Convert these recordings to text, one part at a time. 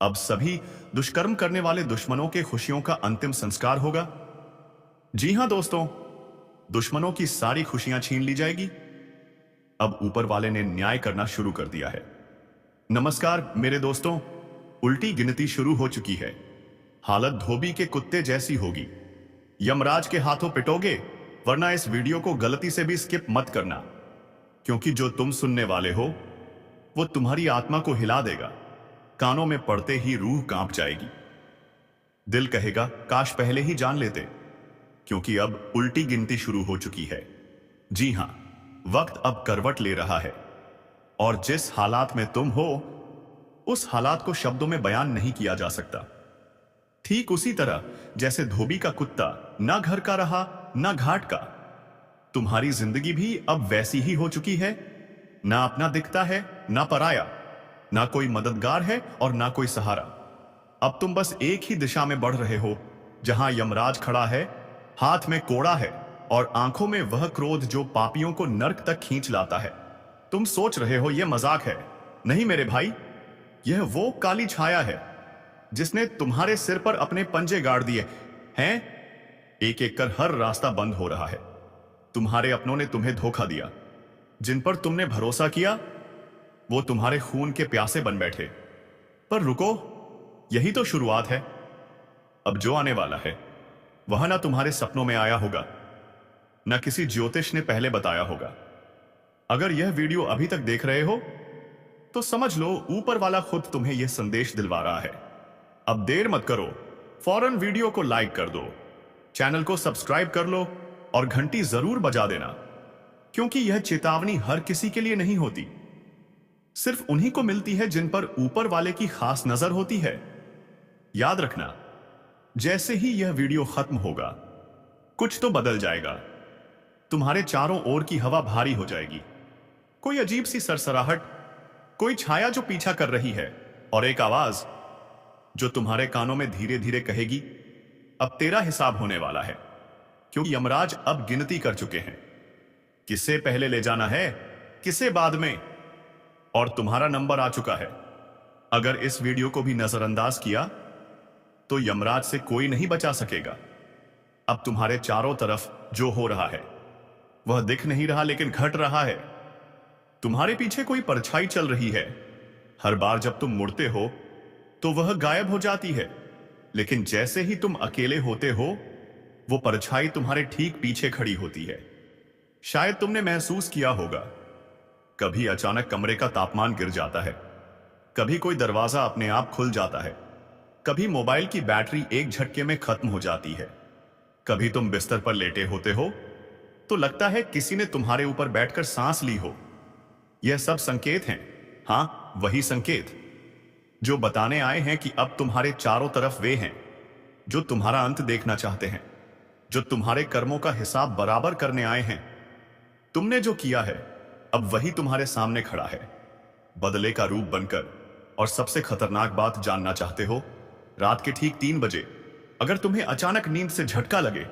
अब सभी दुष्कर्म करने वाले दुश्मनों के खुशियों का अंतिम संस्कार होगा। जी हां दोस्तों, दुश्मनों की सारी खुशियां छीन ली जाएगी। अब ऊपर वाले ने न्याय करना शुरू कर दिया है। नमस्कार मेरे दोस्तों, उल्टी गिनती शुरू हो चुकी है। हालत धोबी के कुत्ते जैसी होगी। यमराज के हाथों पिटोगे, वरना इस वीडियो को गलती से भी स्किप मत करना, क्योंकि जो तुम सुनने वाले हो वो तुम्हारी आत्मा को हिला देगा। कानों में पड़ते ही रूह कांप जाएगी। दिल कहेगा काश पहले ही जान लेते, क्योंकि अब उल्टी गिनती शुरू हो चुकी है। जी हां, वक्त अब करवट ले रहा है, और जिस हालात में तुम हो उस हालात को शब्दों में बयान नहीं किया जा सकता। ठीक उसी तरह जैसे धोबी का कुत्ता ना घर का रहा ना घाट का, तुम्हारी जिंदगी भी अब वैसी ही हो चुकी है। ना अपना दिखता है ना पराया, ना कोई मददगार है और ना कोई सहारा। अब तुम बस एक ही दिशा में बढ़ रहे हो, जहां यमराज खड़ा है, हाथ में कोड़ा है और आंखों में वह क्रोध जो पापियों को नर्क तक खींच लाता है। तुम सोच रहे हो यह मजाक है। नहीं मेरे भाई, यह वो काली छाया है जिसने तुम्हारे सिर पर अपने पंजे गाड़ दिए हैं। एक एक कर हर रास्ता बंद हो रहा है। तुम्हारे अपनों ने तुम्हें धोखा दिया। जिन पर तुमने भरोसा किया वो तुम्हारे खून के प्यासे बन बैठे। पर रुको, यही तो शुरुआत है। अब जो आने वाला है वह ना तुम्हारे सपनों में आया होगा, ना किसी ज्योतिष ने पहले बताया होगा। अगर यह वीडियो अभी तक देख रहे हो तो समझ लो ऊपर वाला खुद तुम्हें यह संदेश दिलवा रहा है। अब देर मत करो, फौरन वीडियो को लाइक कर दो, चैनल को सब्सक्राइब कर लो और घंटी जरूर बजा देना, क्योंकि यह चेतावनी हर किसी के लिए नहीं होती। सिर्फ उन्हीं को मिलती है जिन पर ऊपर वाले की खास नजर होती है। याद रखना, जैसे ही यह वीडियो खत्म होगा कुछ तो बदल जाएगा। तुम्हारे चारों ओर की हवा भारी हो जाएगी। कोई अजीब सी सरसराहट, कोई छाया जो पीछा कर रही है, और एक आवाज जो तुम्हारे कानों में धीरे धीरे कहेगी अब तेरा हिसाब होने वाला है, क्योंकि यमराज अब गिनती कर चुके हैं। किसे पहले ले जाना है, किसे बाद में, और तुम्हारा नंबर आ चुका है। अगर इस वीडियो को भी नजरअंदाज किया तो यमराज से कोई नहीं बचा सकेगा। अब तुम्हारे चारों तरफ जो हो रहा है वह दिख नहीं रहा, लेकिन घट रहा है। तुम्हारे पीछे कोई परछाई चल रही है। हर बार जब तुम मुड़ते हो तो वह गायब हो जाती है, लेकिन जैसे ही तुम अकेले होते हो वो परछाई तुम्हारे ठीक पीछे खड़ी होती है। शायद तुमने महसूस किया होगा, कभी अचानक कमरे का तापमान गिर जाता है, कभी कोई दरवाजा अपने आप खुल जाता है, कभी मोबाइल की बैटरी एक झटके में खत्म हो जाती है, कभी तुम बिस्तर पर लेटे होते हो तो लगता है किसी ने तुम्हारे ऊपर बैठकर सांस ली हो। यह सब संकेत हैं, हां, वही संकेत जो बताने आए हैं कि अब तुम्हारे चारों तरफ वे हैं जो तुम्हारा अंत देखना चाहते हैं, जो तुम्हारे कर्मों का हिसाब बराबर करने आए हैं। तुमने जो किया है अब वही तुम्हारे सामने खड़ा है, बदले का रूप बनकर। और सबसे खतरनाक बात जानना चाहते हो? रात के ठीक 3 बजे अगर तुम्हें अचानक नींद से झटका लगे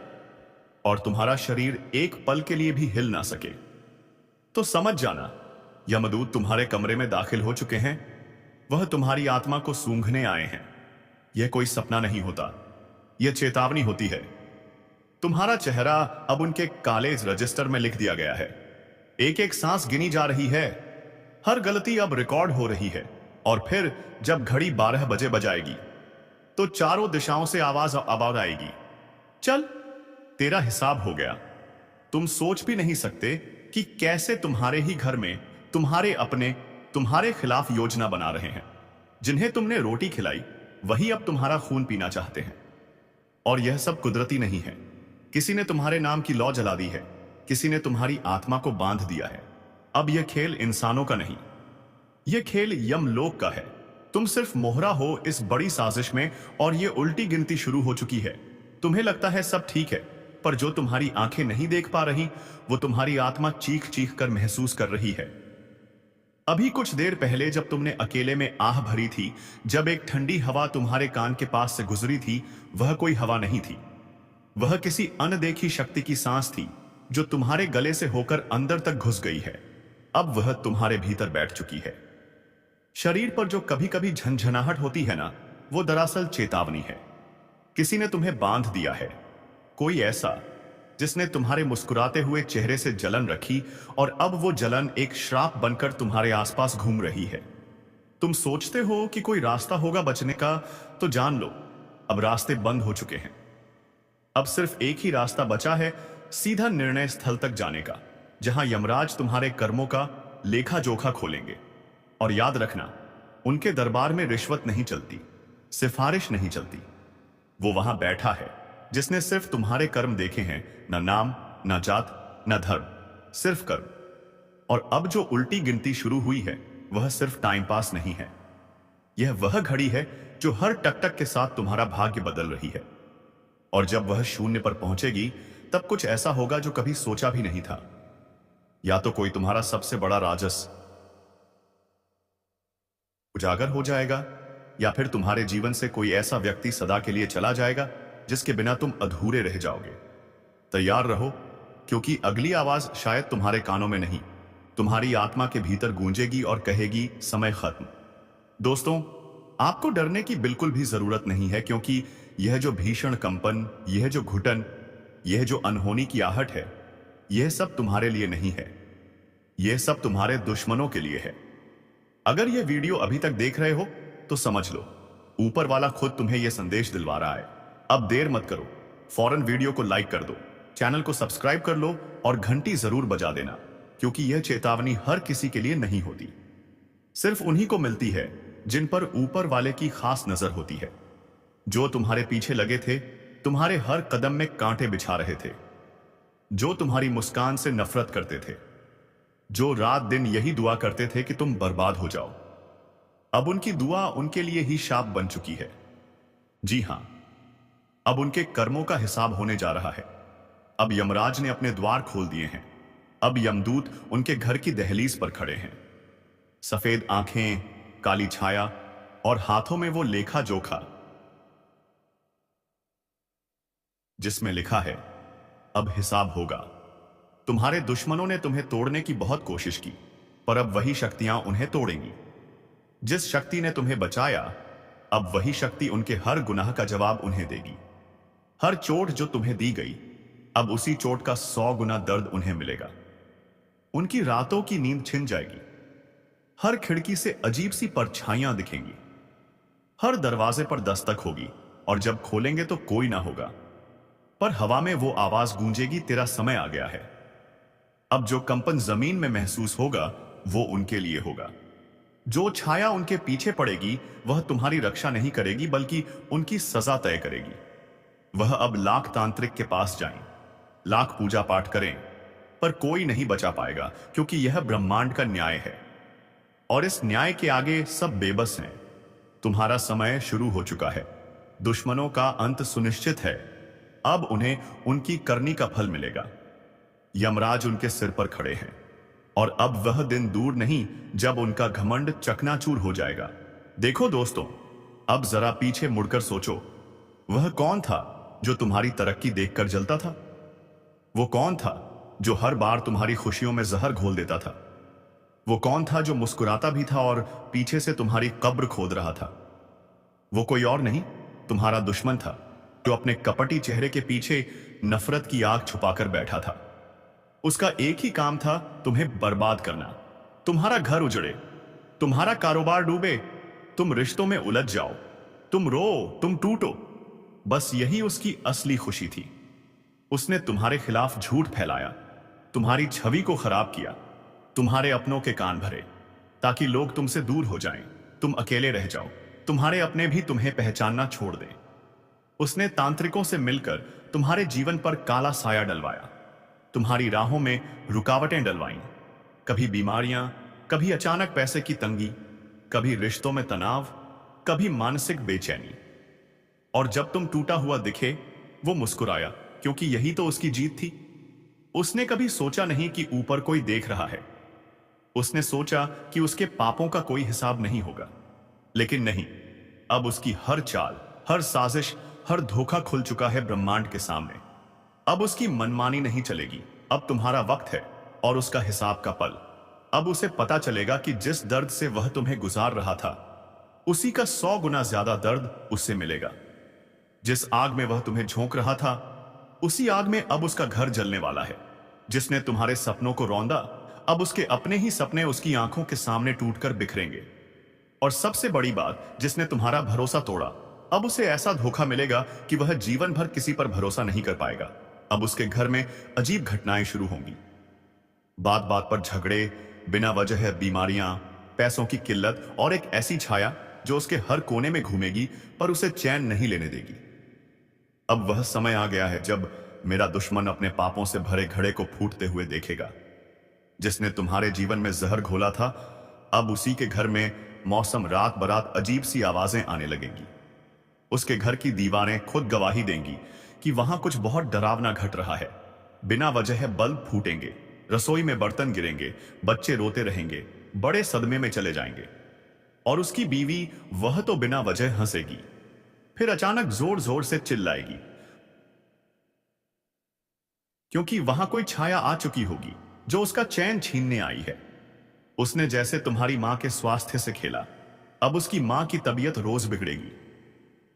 और तुम्हारा शरीर एक पल के लिए भी हिल ना सके, तो समझ जाना यमदूत तुम्हारे कमरे में दाखिल हो चुके हैं। वह तुम्हारी आत्मा को सूंघने आए हैं। यह कोई सपना नहीं होता, यह चेतावनी होती है। तुम्हारा चेहरा अब उनके काले रजिस्टर में लिख दिया गया है। एक एक सांस गिनी जा रही है, हर गलती अब रिकॉर्ड हो रही है। और फिर जब घड़ी 12 बजे बजाएगी तो चारों दिशाओं से आवाज आएगी, चल तेरा हिसाब हो गया। तुम सोच भी नहीं सकते कि कैसे तुम्हारे ही घर में तुम्हारे अपने तुम्हारे खिलाफ योजना बना रहे हैं। जिन्हें तुमने रोटी खिलाई वही अब तुम्हारा खून पीना चाहते हैं। और यह सब कुदरती नहीं है। किसी ने तुम्हारे नाम की लौ जला दी है, किसी ने तुम्हारी आत्मा को बांध दिया है। अब यह खेल इंसानों का नहीं, यह खेल यमलोक का है। तुम सिर्फ मोहरा हो इस बड़ी साजिश में, और यह उल्टी गिनती शुरू हो चुकी है। तुम्हें लगता है सब ठीक है, पर जो तुम्हारी आंखें नहीं देख पा रही वो तुम्हारी आत्मा चीख चीख कर महसूस कर रही है। अभी कुछ देर पहले जब तुमने अकेले में आह भरी थी, जब एक ठंडी हवा तुम्हारे कान के पास से गुजरी थी, वह कोई हवा नहीं थी, वह किसी अनदेखी शक्ति की सांस थी जो तुम्हारे गले से होकर अंदर तक घुस गई है। अब वह तुम्हारे भीतर बैठ चुकी है। शरीर पर जो कभी कभी झंझनाहट होती है ना, वो दरअसल चेतावनी है। किसी ने तुम्हें बांध दिया है, कोई ऐसा जिसने तुम्हारे मुस्कुराते हुए चेहरे से जलन रखी, और अब वो जलन एक श्राप बनकर तुम्हारे आसपास घूम रही है। तुम सोचते हो कि कोई रास्ता होगा बचने का, तो जान लो अब रास्ते बंद हो चुके हैं। अब सिर्फ एक ही रास्ता बचा है, सीधा निर्णय स्थल तक जाने का, जहां यमराज तुम्हारे कर्मों का लेखा जोखा खोलेंगे। और याद रखना, उनके दरबार में रिश्वत नहीं चलती, सिफारिश नहीं चलती। वो वहां बैठा है जिसने सिर्फ तुम्हारे कर्म देखे हैं, न नाम, न जात, न धर्म, सिर्फ कर्म। और अब जो उल्टी गिनती शुरू हुई है, वह सिर्फ टाइम पास नहीं है। यह वह घड़ी है जो हर टकटक के साथ तुम्हारा भाग्य बदल रही है। और जब वह शून्य पर पहुंचेगी, तब कुछ ऐसा होगा जो कभी सोचा भी नहीं था। या तो कोई तुम्हारा सबसे बड़ा राजस उजागर हो जाएगा, या फिर तुम्हारे जीवन से कोई ऐसा व्यक्ति सदा के लिए चला जाएगा जिसके बिना तुम अधूरे रह जाओगे। तैयार रहो, क्योंकि अगली आवाज शायद तुम्हारे कानों में नहीं, तुम्हारी आत्मा के भीतर गूंजेगी और कहेगी, समय खत्म। दोस्तों, आपको डरने की बिल्कुल भी जरूरत नहीं है, क्योंकि यह जो भीषण कंपन, यह जो घुटन, यह जो अनहोनी की आहट है, यह सब तुम्हारे लिए नहीं है। यह सब तुम्हारे दुश्मनों के लिए है। अगर यह वीडियो अभी तक देख रहे हो तो समझ लो, ऊपर वाला खुद तुम्हें यह संदेश दिलवा रहा है। अब देर मत करो, फौरन वीडियो को लाइक कर दो, चैनल को सब्सक्राइब कर लो और घंटी जरूर बजा देना, क्योंकि यह चेतावनी हर किसी के लिए नहीं होती। सिर्फ उन्हीं को मिलती है जिन पर ऊपर वाले की खास नजर होती है। जो तुम्हारे पीछे लगे थे, तुम्हारे हर कदम में कांटे बिछा रहे थे, जो तुम्हारी मुस्कान से नफरत करते थे, जो रात दिन यही दुआ करते थे कि तुम बर्बाद हो जाओ, अब उनकी दुआ उनके लिए ही शाप बन चुकी है। जी हां, अब उनके कर्मों का हिसाब होने जा रहा है। अब यमराज ने अपने द्वार खोल दिए हैं। अब यमदूत उनके घर की दहलीज पर खड़े हैं। सफेद आंखें, काली छाया और हाथों में वो लेखा जोखा जिसमें लिखा है, अब हिसाब होगा। तुम्हारे दुश्मनों ने तुम्हें तोड़ने की बहुत कोशिश की, पर अब वही शक्तियां उन्हें तोड़ेंगी। जिस शक्ति ने तुम्हें बचाया, अब वही शक्ति उनके हर गुनाह का जवाब उन्हें देगी। हर चोट जो तुम्हें दी गई, अब उसी चोट का 100 गुना दर्द उन्हें मिलेगा। उनकी रातों की नींद छिन जाएगी। हर खिड़की से अजीब सी परछाइयां दिखेंगी। हर दरवाजे पर दस्तक होगी, और जब खोलेंगे तो कोई ना होगा, पर हवा में वो आवाज गूंजेगी, तेरा समय आ गया है। अब जो कंपन जमीन में महसूस होगा, वो उनके लिए होगा। जो छाया उनके पीछे पड़ेगी, वह तुम्हारी रक्षा नहीं करेगी, बल्कि उनकी सजा तय करेगी। वह अब लाख तांत्रिक के पास जाएं, लाख पूजा पाठ करें, पर कोई नहीं बचा पाएगा, क्योंकि यह ब्रह्मांड का न्याय है। और इस न्याय के आगे सब बेबस हैं। तुम्हारा समय शुरू हो चुका है। दुश्मनों का अंत सुनिश्चित है। अब उन्हें उनकी करनी का फल मिलेगा। यमराज उनके सिर पर खड़े हैं, और अब वह दिन दूर नहीं जब उनका घमंड चकनाचूर हो जाएगा। देखो दोस्तों, अब जरा पीछे मुड़कर सोचो, वह कौन था जो तुम्हारी तरक्की देखकर जलता था? वो कौन था जो हर बार तुम्हारी खुशियों में जहर घोल देता था? वो कौन था जो मुस्कुराता भी था और पीछे से तुम्हारी कब्र खोद रहा था? वो कोई और नहीं, तुम्हारा दुश्मन था, जो अपने कपटी चेहरे के पीछे नफरत की आग छुपाकर बैठा था। उसका एक ही काम था, तुम्हें बर्बाद करना। तुम्हारा घर उजड़े, तुम्हारा कारोबार डूबे, तुम रिश्तों में उलझ जाओ, तुम रो, तुम टूटो। बस यही उसकी असली खुशी थी। उसने तुम्हारे खिलाफ झूठ फैलाया, तुम्हारी छवि को खराब किया, तुम्हारे अपनों के कान भरे, ताकि लोग तुमसे दूर हो जाएं, तुम अकेले रह जाओ, तुम्हारे अपने भी तुम्हें पहचानना छोड़ दें। उसने तांत्रिकों से मिलकर तुम्हारे जीवन पर काला साया डलवाया, तुम्हारी राहों में रुकावटें डलवाईं। कभी बीमारियां, कभी अचानक पैसे की तंगी, कभी रिश्तों में तनाव, कभी मानसिक बेचैनी। और जब तुम टूटा हुआ दिखे, वो मुस्कुराया, क्योंकि यही तो उसकी जीत थी। उसने कभी सोचा नहीं कि ऊपर कोई देख रहा है। उसने सोचा कि उसके पापों का कोई हिसाब नहीं होगा, लेकिन नहीं, अब उसकी हर चाल, हर साजिश, हर धोखा खुल चुका है ब्रह्मांड के सामने। अब उसकी मनमानी नहीं चलेगी। अब तुम्हारा वक्त है और उसका हिसाब का पल। अब उसे पता चलेगा कि जिस दर्द से वह तुम्हें गुजार रहा था, उसी का 100 गुना ज्यादा दर्द उससे मिलेगा। जिस आग में वह तुम्हें झोंक रहा था, उसी आग में अब उसका घर जलने वाला है। जिसने तुम्हारे सपनों को रौंदा, अब उसके अपने ही सपने उसकी आंखों के सामने टूटकर बिखरेंगे। और सबसे बड़ी बात, जिसने तुम्हारा भरोसा तोड़ा, अब उसे ऐसा धोखा मिलेगा कि वह जीवन भर किसी पर भरोसा नहीं कर पाएगा। अब उसके घर में अजीब घटनाएं शुरू होंगी। बात बात पर झगड़े, बिना वजह बीमारियां, पैसों की किल्लत और एक ऐसी छाया जो उसके हर कोने में घूमेगी पर उसे चैन नहीं लेने देगी। अब वह समय आ गया है जब मेरा दुश्मन अपने पापों से भरे घड़े को फूटते हुए देखेगा। जिसने तुम्हारे जीवन में जहर घोला था, अब उसी के घर में मौसम रात बरात अजीब सी आवाजें आने लगेंगी। उसके घर की दीवारें खुद गवाही देंगी कि वहां कुछ बहुत डरावना घट रहा है। बिना वजह बल्ब फूटेंगे, रसोई में बर्तन गिरेंगे, बच्चे रोते रहेंगे, बड़े सदमे में चले जाएंगे। और उसकी बीवी, वह तो बिना वजह हंसेगी, फिर अचानक जोर जोर से चिल्लाएगी, क्योंकि वहां कोई छाया आ चुकी होगी जो उसका चैन छीनने आई है। उसने जैसे तुम्हारी मां के स्वास्थ्य से खेला, अब उसकी मां की तबीयत रोज बिगड़ेगी।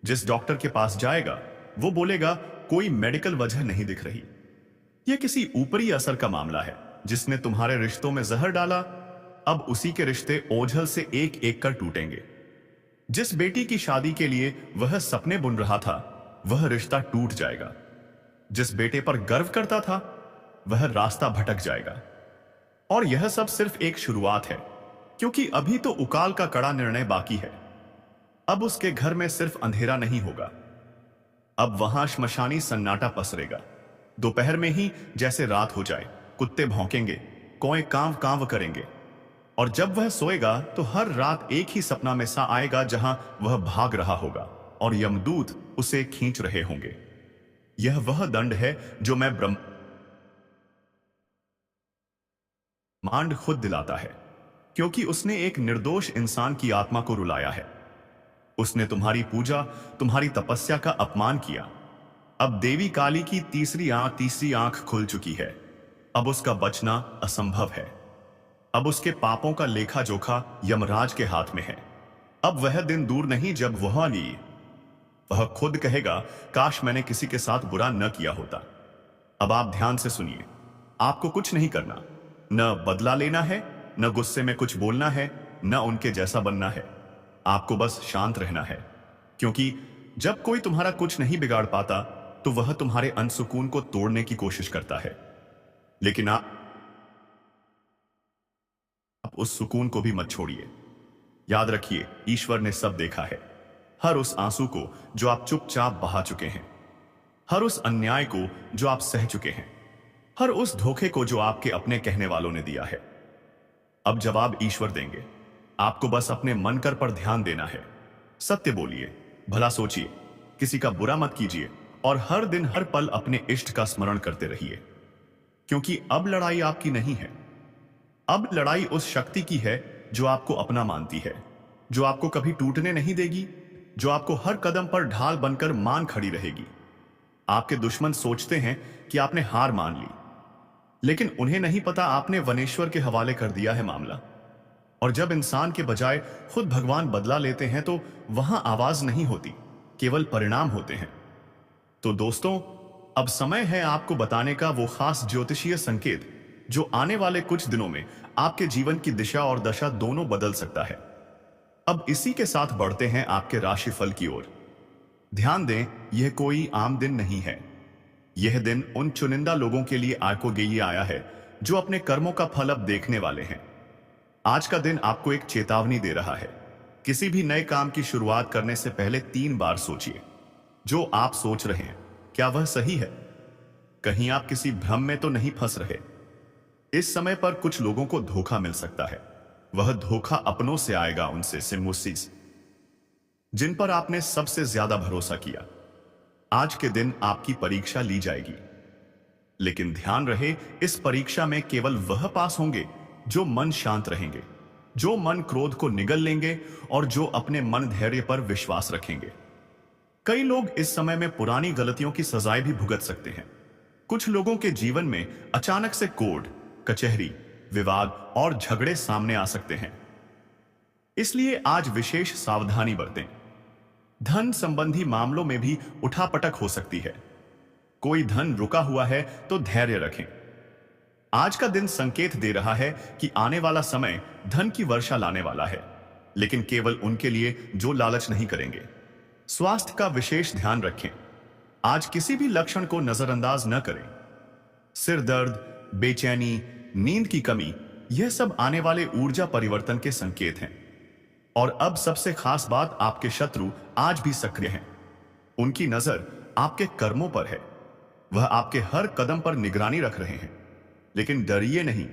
जिस डॉक्टर के पास जाएगा, वो बोलेगा कोई मेडिकल वजह नहीं दिख रही, यह किसी ऊपरी असर का मामला है। जिसने तुम्हारे रिश्तों में जहर डाला, अब उसी के रिश्ते ओझल से एक एक कर टूटेंगे। जिस बेटी की शादी के लिए वह सपने बुन रहा था, वह रिश्ता टूट जाएगा। जिस बेटे पर गर्व करता था, वह रास्ता भटक जाएगा। और यह सब सिर्फ एक शुरुआत है, क्योंकि अभी तो उकाल का कड़ा निर्णय बाकी है। अब उसके घर में सिर्फ अंधेरा नहीं होगा, अब वहां श्मशानी सन्नाटा पसरेगा। दोपहर में ही जैसे रात हो जाए, कुत्ते भौंकेंगे, कौए कांव कांव करेंगे। और जब वह सोएगा तो हर रात एक ही सपना में सा आएगा जहां वह भाग रहा होगा और यमदूत उसे खींच रहे होंगे। यह वह दंड है जो मैं ब्रह्मांड खुद दिलाता है, क्योंकि उसने एक निर्दोष इंसान की आत्मा को रुलाया है। उसने तुम्हारी पूजा, तुम्हारी तपस्या का अपमान किया। अब देवी काली की तीसरी आंख खुल चुकी है। अब उसका बचना असंभव है। अब उसके पापों का लेखा जोखा यमराज के हाथ में है। अब वह दिन दूर नहीं जब वह खुद कहेगा, काश मैंने किसी के साथ बुरा न किया होता। अब आप ध्यान से सुनिए, आपको कुछ नहीं करना, न बदला लेना है, न गुस्से में कुछ बोलना है, न उनके जैसा बनना है। आपको बस शांत रहना है, क्योंकि जब कोई तुम्हारा कुछ नहीं बिगाड़ पाता तो वह तुम्हारे अनसुकून को तोड़ने की कोशिश करता है। लेकिन आप उस सुकून को भी मत छोड़िए। याद रखिए, ईश्वर ने सब देखा है। हर उस आंसू को जो आप चुपचाप बहा चुके हैं, हर उस अन्याय को जो आप सह चुके हैं, हर उस धोखे को जो आपके अपने कहने वालों ने दिया है। अब जवाब ईश्वर देंगे। आपको बस अपने मन कर पर ध्यान देना है। सत्य बोलिए, भला सोचिए, किसी का बुरा मत कीजिए और हर दिन हर पल अपने इष्ट का स्मरण करते रहिए, क्योंकि अब लड़ाई आपकी नहीं है। अब लड़ाई उस शक्ति की है जो आपको अपना मानती है, जो आपको कभी टूटने नहीं देगी, जो आपको हर कदम पर ढाल बनकर मान खड़ी रहेगी। आपके दुश्मन सोचते हैं कि आपने हार मान ली, लेकिन उन्हें नहीं पता आपने वनेश्वर के हवाले कर दिया है मामला। और जब इंसान के बजाय खुद भगवान बदला लेते हैं तो वहां आवाज नहीं होती, केवल परिणाम होते हैं। तो दोस्तों, अब समय है आपको बताने का वो खास ज्योतिषीय संकेत जो आने वाले कुछ दिनों में आपके जीवन की दिशा और दशा दोनों बदल सकता है। अब इसी के साथ बढ़ते हैं आपके राशिफल की ओर। ध्यान दें, यह कोई आम दिन नहीं है। यह दिन उन चुनिंदा लोगों के लिए आया है जो अपने कर्मों का फल अब देखने वाले हैं। आज का दिन आपको एक चेतावनी दे रहा है। किसी भी नए काम की शुरुआत करने से पहले 3 बार सोचिए, जो आप सोच रहे हैं क्या वह सही है? कहीं आप किसी भ्रम में तो नहीं फंस रहे? इस समय पर कुछ लोगों को धोखा मिल सकता है। वह धोखा अपनों से आएगा, उनसे जिन पर आपने सबसे ज्यादा भरोसा किया। आज के दिन आपकी परीक्षा ली जाएगी, लेकिन ध्यान रहे, इस परीक्षा में केवल वह पास होंगे जो मन शांत रहेंगे, जो मन क्रोध को निगल लेंगे और जो अपने मन धैर्य पर विश्वास रखेंगे। कई लोग इस समय में पुरानी गलतियों की सजाएं भी भुगत सकते हैं। कुछ लोगों के जीवन में अचानक से कोर्ट, कचहरी विवाद और झगड़े सामने आ सकते हैं। इसलिए आज विशेष सावधानी बरतें। धन संबंधी मामलों में भी उठापटक हो सकती है। कोई धन रुका हुआ है तो धैर्य रखें। आज का दिन संकेत दे रहा है कि आने वाला समय धन की वर्षा लाने वाला है, लेकिन केवल उनके लिए जो लालच नहीं करेंगे। स्वास्थ्य का विशेष ध्यान रखें। आज किसी भी लक्षण को नजरअंदाज न करें। सिर दर्द, बेचैनी, नींद की कमी, यह सब आने वाले ऊर्जा परिवर्तन के संकेत हैं। और अब सबसे खास बात, आपके शत्रु आज भी सक्रिय हैं। उनकी नजर आपके कर्मों पर है। वह आपके हर कदम पर निगरानी रख रहे हैं। लेकिन डरिए नहीं।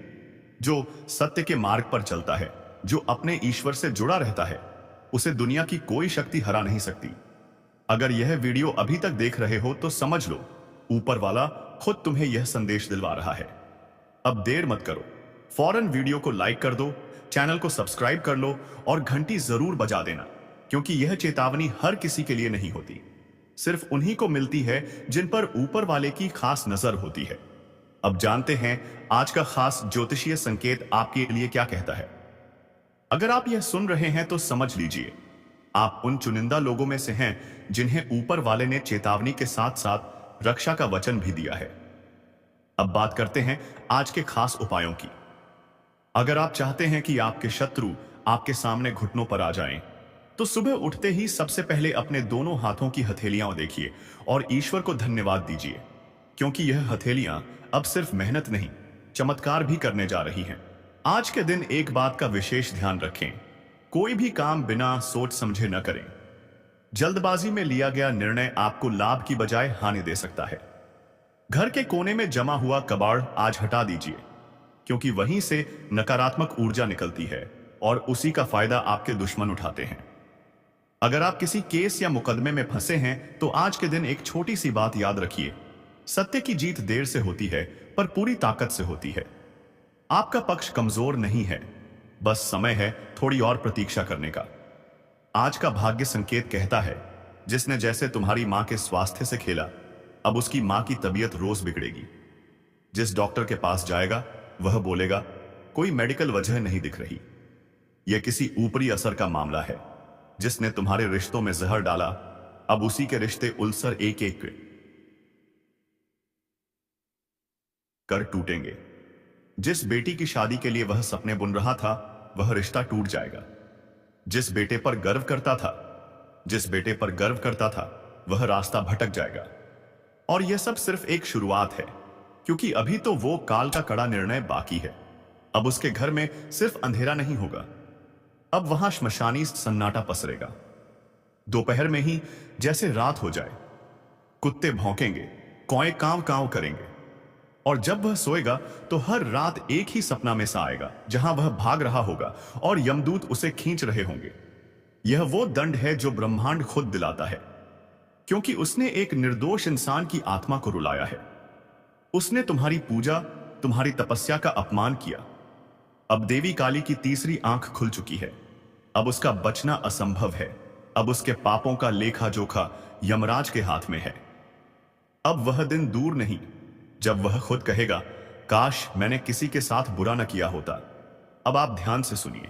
जो सत्य के मार्ग पर चलता है, जो अपने ईश्वर से जुड़ा रहता है, उसे दुनिया की कोई शक्ति हरा नहीं सकती। अगर यह वीडियो अभी तक देख रहे हो तो समझ लो, ऊपर वाला खुद तुम्हें यह संदेश दिलवा रहा है। अब देर मत करो, फौरन वीडियो को लाइक कर दो, चैनल को सब्सक्राइब कर लो और घंटी जरूर बजा देना, क्योंकि यह चेतावनी हर किसी के लिए नहीं होती। सिर्फ उन्हीं को मिलती है जिन पर ऊपर वाले की खास नजर होती है। अब जानते हैं आज का खास ज्योतिषीय संकेत आपके लिए क्या कहता है। अगर आप यह सुन रहे हैं तो समझ लीजिए, आप उन चुनिंदा लोगों में से हैं जिन्हें ऊपर वाले ने चेतावनी के साथ साथ रक्षा का वचन भी दिया है। अब बात करते हैं आज के खास उपायों की। अगर आप चाहते हैं कि आपके शत्रु आपके सामने घुटनों पर आ जाएं, तो सुबह उठते ही सबसे पहले अपने दोनों हाथों की हथेलियां देखिए और ईश्वर को धन्यवाद दीजिए, क्योंकि यह हथेलियां अब सिर्फ मेहनत नहीं, चमत्कार भी करने जा रही हैं। आज के दिन एक बात का विशेष ध्यान रखें, कोई भी काम बिना सोच समझे न करें। जल्दबाजी में लिया गया निर्णय आपको लाभ की बजाय हानि दे सकता है। घर के कोने में जमा हुआ कबाड़ आज हटा दीजिए, क्योंकि वहीं से नकारात्मक ऊर्जा निकलती है और उसी का फायदा आपके दुश्मन उठाते हैं। अगर आप किसी केस या मुकदमे में फंसे हैं तो आज के दिन एक छोटी सी बात याद रखिए, सत्य की जीत देर से होती है पर पूरी ताकत से होती है। आपका पक्ष कमजोर नहीं है, बस समय है थोड़ी और प्रतीक्षा करने का। आज का भाग्य संकेत कहता है, जिसने जैसे तुम्हारी मां के स्वास्थ्य से खेला, अब उसकी मां की तबीयत रोज बिगड़ेगी। जिस डॉक्टर के पास जाएगा वह बोलेगा कोई मेडिकल वजह नहीं दिख रही, यह किसी ऊपरी असर का मामला है। जिसने तुम्हारे रिश्तों में जहर डाला, अब उसी के रिश्ते उल्सर एक एक कर टूटेंगे। जिस बेटी की शादी के लिए वह सपने बुन रहा था, वह रिश्ता टूट जाएगा। जिस बेटे पर गर्व करता था, वह रास्ता भटक जाएगा। और यह सब सिर्फ एक शुरुआत है, क्योंकि अभी तो वो काल का कड़ा निर्णय बाकी है। अब उसके घर में सिर्फ अंधेरा नहीं होगा, अब वहां श्मशानी सन्नाटा पसरेगा। दोपहर में ही जैसे रात हो जाए, कुत्ते भौंकेंगे, कौए कांव कांव करेंगे, और जब वह सोएगा तो हर रात एक ही सपना में सा आएगा, जहां वह भाग रहा होगा और यमदूत उसे खींच रहे होंगे। यह वो दंड है जो ब्रह्मांड खुद दिलाता है, क्योंकि उसने एक निर्दोष इंसान की आत्मा को रुलाया है। उसने तुम्हारी पूजा, तुम्हारी तपस्या का अपमान किया। अब देवी काली की तीसरी आंख खुल चुकी है। अब उसका बचना असंभव है। अब उसके पापों का लेखा जोखा यमराज के हाथ में है। अब वह दिन दूर नहीं जब वह खुद कहेगा, काश मैंने किसी के साथ बुरा न किया होता। अब आप ध्यान से सुनिए,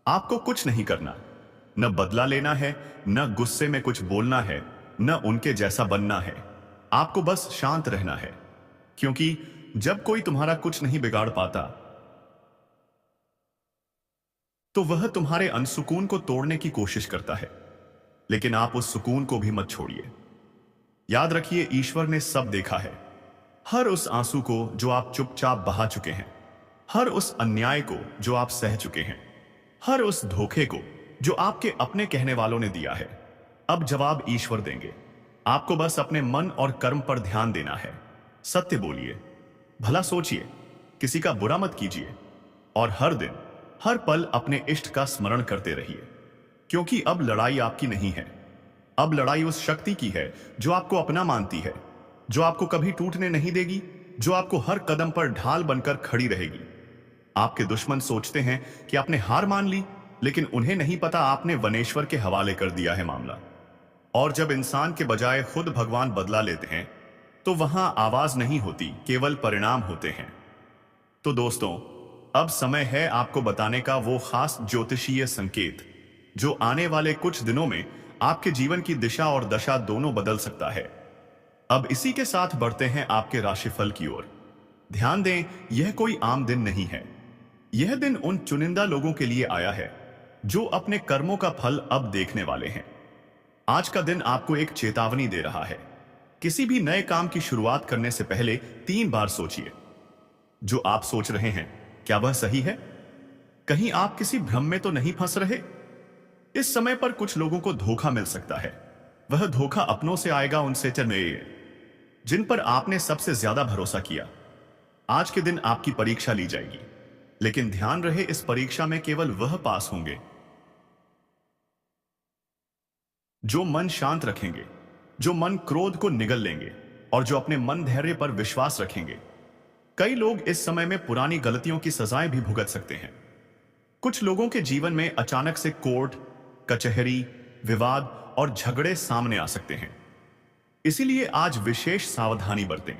आपको कुछ नहीं करना, न बदला लेना है, न गुस्से में कुछ बोलना है, न उनके जैसा बनना है। आपको बस शांत रहना है, क्योंकि जब कोई तुम्हारा कुछ नहीं बिगाड़ पाता, तो वह तुम्हारे अनसुकून को तोड़ने की कोशिश करता है। लेकिन आप उस सुकून को भी मत छोड़िए। याद रखिए, ईश्वर ने सब देखा है। हर उस आंसू को जो आप चुपचाप बहा चुके हैं, हर उस अन्याय को जो आप सह चुके हैं, हर उस धोखे को जो आपके अपने कहने वालों ने दिया है। अब जवाब ईश्वर देंगे। आपको बस अपने मन और कर्म पर ध्यान देना है। सत्य बोलिए, भला सोचिए, किसी का बुरा मत कीजिए, और हर दिन हर पल अपने इष्ट का स्मरण करते रहिए, क्योंकि अब लड़ाई आपकी नहीं है। अब लड़ाई उस शक्ति की है जो आपको अपना मानती है, जो आपको कभी टूटने नहीं देगी, जो आपको हर कदम पर ढाल बनकर खड़ी रहेगी। आपके दुश्मन सोचते हैं कि आपने हार मान ली, लेकिन उन्हें नहीं पता आपने वनेश्वर के हवाले कर दिया है मामला। और जब इंसान के बजाय खुद भगवान बदला लेते हैं, तो वहां आवाज नहीं होती, केवल परिणाम होते हैं। तो दोस्तों, अब समय है आपको बताने का वो खास ज्योतिषीय संकेत जो आने वाले कुछ दिनों में आपके जीवन की दिशा और दशा दोनों बदल सकता है। अब इसी के साथ बढ़ते हैं आपके राशिफल की ओर। ध्यान दें, यह कोई आम दिन नहीं है। यह दिन उन चुनिंदा लोगों के लिए आया है जो अपने कर्मों का फल अब देखने वाले हैं। आज का दिन आपको एक चेतावनी दे रहा है। किसी भी नए काम की शुरुआत करने से पहले 3 बार सोचिए। जो आप सोच रहे हैं, क्या वह सही है? कहीं आप किसी भ्रम में तो नहीं फंस रहे? इस समय पर कुछ लोगों को धोखा मिल सकता है। वह धोखा अपनों से आएगा, उनसे चलिए जिन पर आपने सबसे ज्यादा भरोसा किया। आज के दिन आपकी परीक्षा ली जाएगी, लेकिन ध्यान रहे इस परीक्षा में केवल वह पास होंगे जो मन शांत रखेंगे, जो मन क्रोध को निगल लेंगे और जो अपने मन धैर्य पर विश्वास रखेंगे। कई लोग इस समय में पुरानी गलतियों की सजाएं भी भुगत सकते हैं। कुछ लोगों के जीवन में अचानक से कोर्ट कचहरी, विवाद और झगड़े सामने आ सकते हैं। इसीलिए आज विशेष सावधानी बरतें।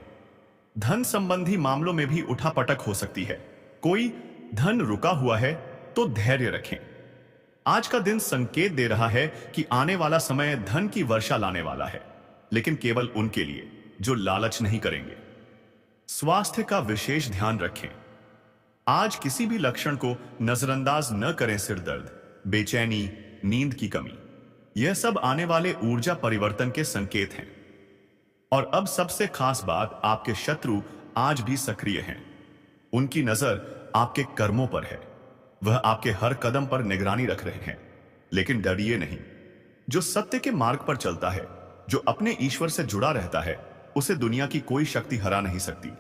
धन संबंधी मामलों में भी उठापटक हो सकती है। कोई धन रुका हुआ है तो धैर्य रखें। आज का दिन संकेत दे रहा है कि आने वाला समय धन की वर्षा लाने वाला है, लेकिन केवल उनके लिए जो लालच नहीं करेंगे। स्वास्थ्य का विशेष ध्यान रखें। आज किसी भी लक्षण को नजरअंदाज न करें। सिर दर्द, बेचैनी, नींद की कमी, यह सब आने वाले ऊर्जा परिवर्तन के संकेत हैं। और अब सबसे खास बात, आपके शत्रु आज भी सक्रिय हैं। उनकी नजर आपके कर्मों पर है। वह आपके हर कदम पर निगरानी रख रहे हैं। लेकिन डरिए नहीं। जो सत्य के मार्ग पर चलता है, जो अपने ईश्वर से जुड़ा रहता है, उसे दुनिया की कोई शक्ति हरा नहीं सकती।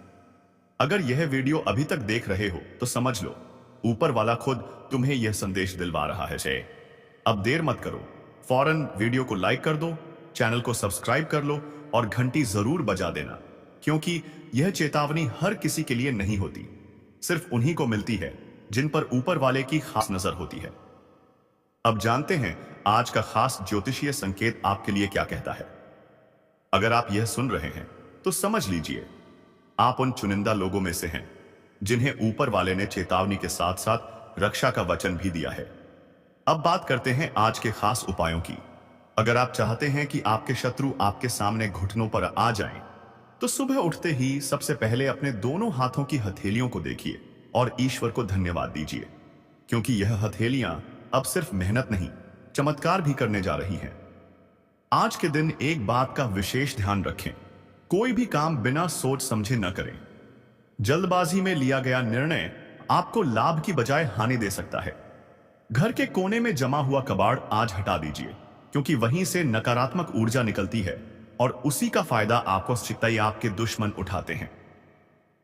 अगर यह वीडियो अभी तक देख रहे हो तो समझ लो, ऊपर वाला खुद तुम्हें यह संदेश दिलवा रहा है। अब देर मत करो, फौरन वीडियो को लाइक कर दो, चैनल को सब्सक्राइब कर लो और घंटी जरूर बजा देना, क्योंकि यह चेतावनी हर किसी के लिए नहीं होती। सिर्फ उन्हीं को मिलती है जिन पर ऊपर वाले की खास नजर होती है। अब जानते हैं आज का खास ज्योतिषीय संकेत आपके लिए क्या कहता है। अगर आप यह सुन रहे हैं तो समझ लीजिए, आप उन चुनिंदा लोगों में से हैं जिन्हें ऊपर वाले ने चेतावनी के साथ साथ रक्षा का वचन भी दिया है। अब बात करते हैं आज के खास उपायों की। अगर आप चाहते हैं कि आपके शत्रु आपके सामने घुटनों पर आ जाएं, तो सुबह उठते ही सबसे पहले अपने दोनों हाथों की हथेलियों को देखिए और ईश्वर को धन्यवाद दीजिए, क्योंकि यह हथेलियां अब सिर्फ मेहनत नहीं, चमत्कार भी करने जा रही हैं। आज के दिन एक बात का विशेष ध्यान रखें, कोई भी काम बिना सोच समझे न करें। जल्दबाजी में लिया गया निर्णय आपको लाभ की बजाय हानि दे सकता है। घर के कोने में जमा हुआ कबाड़ आज हटा दीजिए, क्योंकि वहीं से नकारात्मक ऊर्जा निकलती है और उसी का फायदा आपको चिताई आपके दुश्मन उठाते हैं।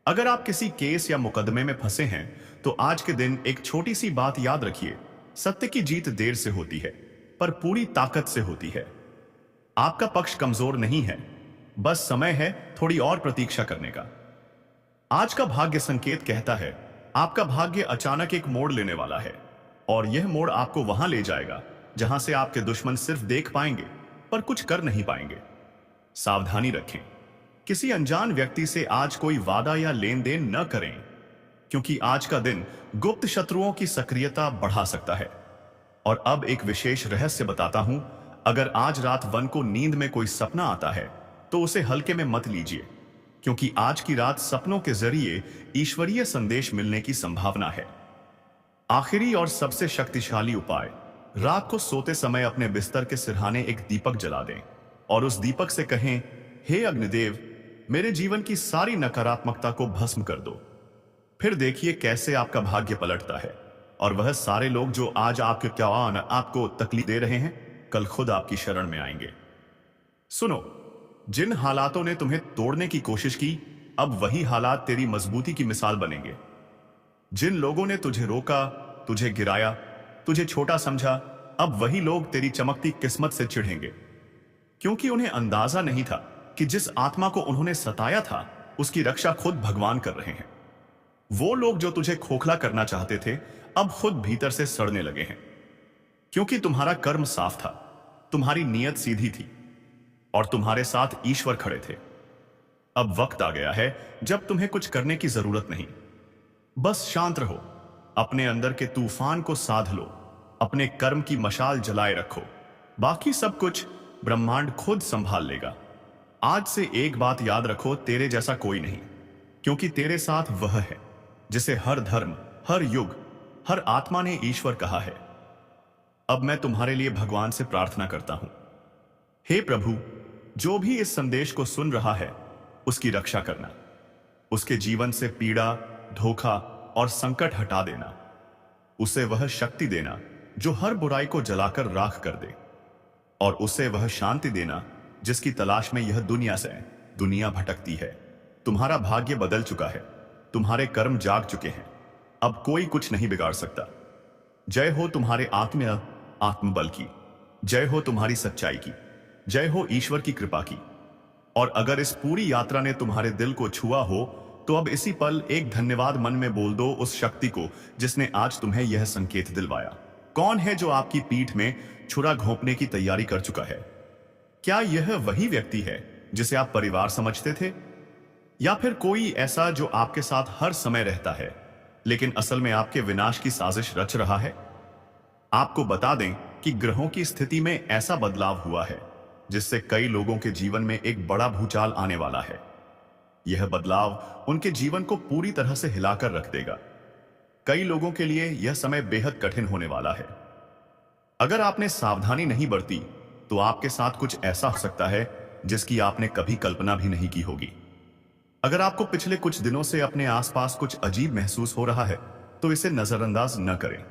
अगर आप किसी केस या मुकदमे में फंसे हैं तो आज के दिन एक छोटी सी बात याद रखिए, सत्य की जीत देर से होती है पर पूरी ताकत से होती है। आपका पक्ष कमजोर नहीं है, बस समय है थोड़ी और प्रतीक्षा करने का। आज का भाग्य संकेत कहता है आपका भाग्य अचानक एक मोड़ लेने वाला है और यह मोड़ आपको वहां ले जाएगा जहां से आपके दुश्मन सिर्फ देख पाएंगे पर कुछ कर नहीं पाएंगे। सावधानी रखें, किसी अनजान व्यक्ति से आज कोई वादा या लेन देन न करें, क्योंकि आज का दिन गुप्त शत्रुओं की सक्रियता बढ़ा सकता है। और अब एक विशेष रहस्य बताता हूं, अगर आज रात वन को नींद में कोई सपना आता है तो उसे हल्के में मत लीजिए, क्योंकि आज की रात सपनों के जरिए ईश्वरीय संदेश मिलने की संभावना है। आखिरी और सबसे शक्तिशाली उपाय, रात को सोते समय अपने बिस्तर के सिरहाने एक दीपक जला दें और उस दीपक से कहें, हे अग्निदेव, मेरे जीवन की सारी नकारात्मकता को भस्म कर दो। फिर देखिए कैसे आपका भाग्य पलटता है और वह सारे लोग जो आज आपको तकलीफ दे रहे हैं, कल खुद आपकी शरण में आएंगे। सुनो, जिन हालातों ने तुम्हें तोड़ने की कोशिश की, अब वही हालात तेरी मजबूती की मिसाल बनेंगे। जिन लोगों ने तुझे रोका, तुझे गिराया, तुझे छोटा समझा, अब वही लोग तेरी चमकती किस्मत से चिढ़ेंगे, क्योंकि उन्हें अंदाजा नहीं था कि जिस आत्मा को उन्होंने सताया था उसकी रक्षा खुद भगवान कर रहे हैं। वो लोग जो तुझे खोखला करना चाहते थे, अब खुद भीतर से सड़ने लगे हैं, क्योंकि तुम्हारा कर्म साफ था, तुम्हारी नीयत सीधी थी और तुम्हारे साथ ईश्वर खड़े थे। अब वक्त आ गया है जब तुम्हें कुछ करने की जरूरत नहीं, बस शांत रहो, अपने अंदर के तूफान को साध लो, अपने कर्म की मशाल जलाए रखो, बाकी सब कुछ ब्रह्मांड खुद संभाल लेगा। आज से एक बात याद रखो, तेरे जैसा कोई नहीं, क्योंकि तेरे साथ वह है जिसे हर धर्म, हर युग, हर आत्मा ने ईश्वर कहा है। अब मैं तुम्हारे लिए भगवान से प्रार्थना करता हूं, हे प्रभु, जो भी इस संदेश को सुन रहा है उसकी रक्षा करना, उसके जीवन से पीड़ा, धोखा और संकट हटा देना, उसे वह शक्ति देना जो हर बुराई को जलाकर राख कर दे, और उसे वह शांति देना जिसकी तलाश में यह दुनिया से दुनिया भटकती है। तुम्हारा भाग्य बदल चुका है, तुम्हारे कर्म जाग चुके हैं, अब कोई कुछ नहीं बिगाड़ सकता। जय हो तुम्हारे आत्मबल की, जय हो तुम्हारी सच्चाई की, जय हो ईश्वर की कृपा की। और अगर इस पूरी यात्रा ने तुम्हारे दिल को छुआ हो तो अब इसी पल एक धन्यवाद मन में बोल दो उस शक्ति को जिसने आज तुम्हें यह संकेत दिलवाया। कौन है जो आपकी पीठ में छुरा घोंपने की तैयारी कर चुका है? क्या यह वही व्यक्ति है जिसे आप परिवार समझते थे, या फिर कोई ऐसा जो आपके साथ हर समय रहता है लेकिन असल में आपके विनाश की साजिश रच रहा है? आपको बता दें कि ग्रहों की स्थिति में ऐसा बदलाव हुआ है जिससे कई लोगों के जीवन में एक बड़ा भूचाल आने वाला है। यह बदलाव उनके जीवन को पूरी तरह से हिलाकर रख देगा। कई लोगों के लिए यह समय बेहद कठिन होने वाला है। अगर आपने सावधानी नहीं बरती तो आपके साथ कुछ ऐसा हो सकता है जिसकी आपने कभी कल्पना भी नहीं की होगी। अगर आपको पिछले कुछ दिनों से अपने आसपास कुछ अजीब महसूस हो रहा है तो इसे नजरअंदाज न करें।